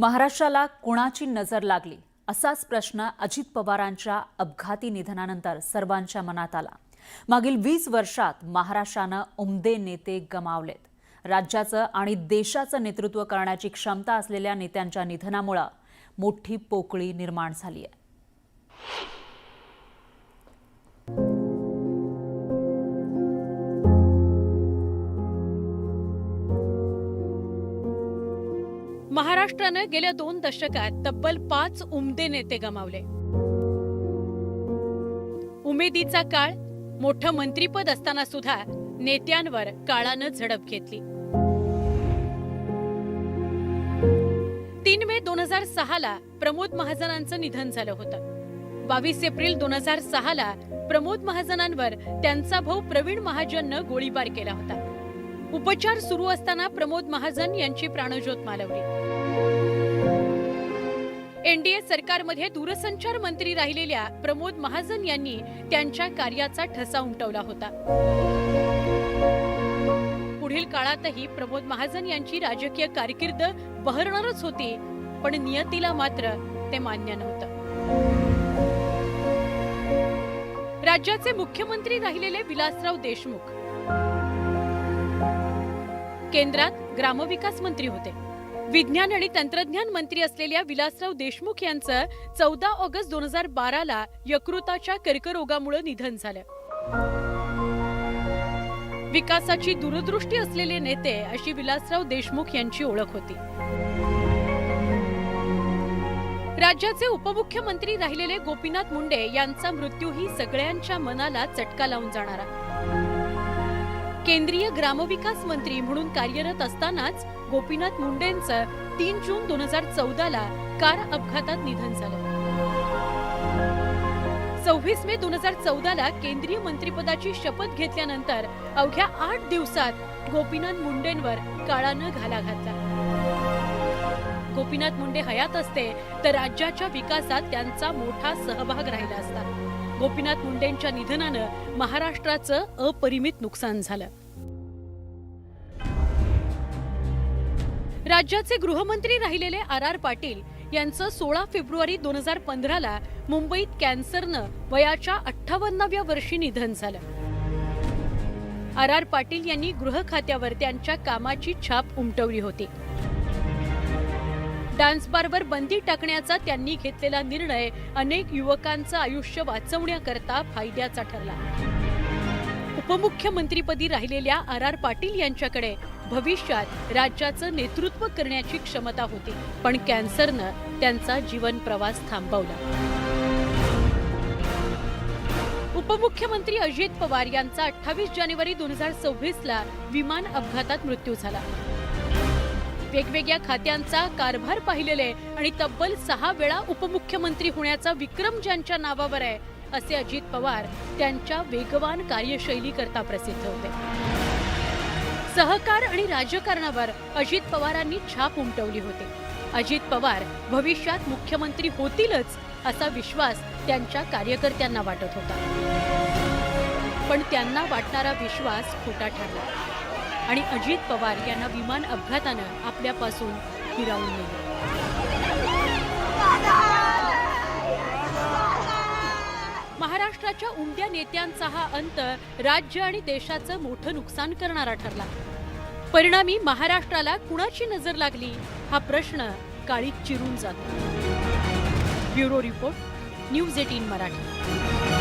महाराष्ट्राला कुणाची नजर लागली असाच प्रश्न अजित पवारांच्या अपघाती निधनानंतर सर्वांच्या मनात आला। मागील 20 वर्षात महाराष्ट्रानं उमदे नेते गमावलेत। राज्याचं आणि देशाचं नेतृत्व करण्याची क्षमता असलेल्या नेत्यांच्या निधनामुळे मोठी पोकळी निर्माण झाली आहे। महाराष्ट्राने गेल्या 2 दशकात तब्बल 5 उमदे नेते गमावले। उमेदीचा काळ, मोठं मंत्रीपद असताना सुद्धा नेत्यांवर काळानं झडप घेतली। 3 मे 2006 ला प्रमोद महाजनांचं निधन झालं होतं। 22 एप्रिल 2006 ला प्रमोद महाजनांवर त्यांचा भाऊ प्रवीण महाजननं गोळीबार केला होता। उपचार सुरू असताना प्रमोद महाजन यांची प्राणज्योत मालवली। एनडीए सरकारमध्ये दूरसंचार मंत्री राहिलेल्या प्रमोद महाजन यांनी त्यांच्या कार्याचा ठसा उमटवला होता। पुढील काळातही प्रमोद महाजन यांची राजकीय कारकीर्द बहरणारच होती, पण नियतीला मात्र ते मान्य नव्हतं। राज्याचे मुख्यमंत्री राहिलेले विलासराव देशमुख केंद्रात ग्रामविकास मंत्री होते। विज्ञान आणि तंत्रज्ञान मंत्री असलेल्या विलासराव देशमुख यांचं 14 ऑगस्ट 2012 ला यकृताच्या कर्करोगामुळे निधन झालं। विकासाची दूरदृष्टी असलेले नेते अशी विलासराव देशमुख यांची ओळख होती। राज्याचे उपमुख्यमंत्री राहिलेले गोपीनाथ मुंडे यांचा मृत्यूही सगळ्यांच्या मनाला चटका लावून जाणारा। केंद्रीय ग्रामविकास मंत्री म्हणून कार्यरत असतानाच गोपीनाथ मुंडेंचं 3 जून 2014 ला कार अपघातात निधन झालं। 26 मे 2014 ला केंद्रीय मंत्रिपदाची शपथ घेतल्यानंतर अवघ्या 8 दिवसात गोपीनाथ मुंडेंवर काळानं घाला घातला। गोपीनाथ मुंडे हयात असते तर राज्याच्या विकासात त्यांचा मोठा सहभाग राहिला असता। गोपीनाथ मुंडेंच्या निधनानं महाराष्ट्राचं अपरिमित नुकसान झालं। राज्याचे गृहमंत्री राहिलेले आर पाटील यांचं 16 फेब्रुवारी 2015 ला मुंबईत कॅन्सरनं वयाच्या 58व्या वर्षी निधन झालं। आर पाटील यांनी गृह खात्यावर त्यांच्या कामाची छाप उमटवली होती। डान्स बारवर बंदी टाकण्याचा त्यांनी घेतलेला निर्णय अनेक युवकांचं आयुष्य वाचवण्याकरता फायद्याचा ठरला। उपमुख्यमंत्रीपदी राहिलेल्या आर पाटील यांच्याकडे भविष्यात राज्याचं नेतृत्व करण्याची क्षमता होती, पण कॅन्सरनं त्यांचा जीवन प्रवास थांबवला। उपमुख्यमंत्री अजित पवार यांचा 28 जानेवारी 2026 ला विमान अपघातात मृत्यू झाला। वेगवेगळ्या खात्यांचा कारभार पाहिलेले आणि तब्बल 6 वेळा उपमुख्यमंत्री होण्याचा विक्रम ज्यांच्या नावावर आहे असे अजित पवार त्यांच्या वेगवान कार्यशैली करता प्रसिद्ध होते। सहकार आणि राजकारणावर अजित पवारांनी छाप उमटवली होती। अजित पवार भविष्यात मुख्यमंत्री होतीलच असा विश्वास त्यांच्या कार्यकर्त्यांना वाटत होता, पण त्यांना वाटणारा विश्वास खोटा ठरला आणि अजित पवार यांना विमान अपघातानं आपल्यापासून हिरावून नेले। महाराष्ट्राच्या उमद्या नेत्यांचा हा अंत राज्य आणि देशाचं मोठं नुकसान करणारा ठरला। परिणामी महाराष्ट्राला कुणाची नजर लागली हा प्रश्न काळीत चिरून जातो। Bureau report, news 18 Marathi.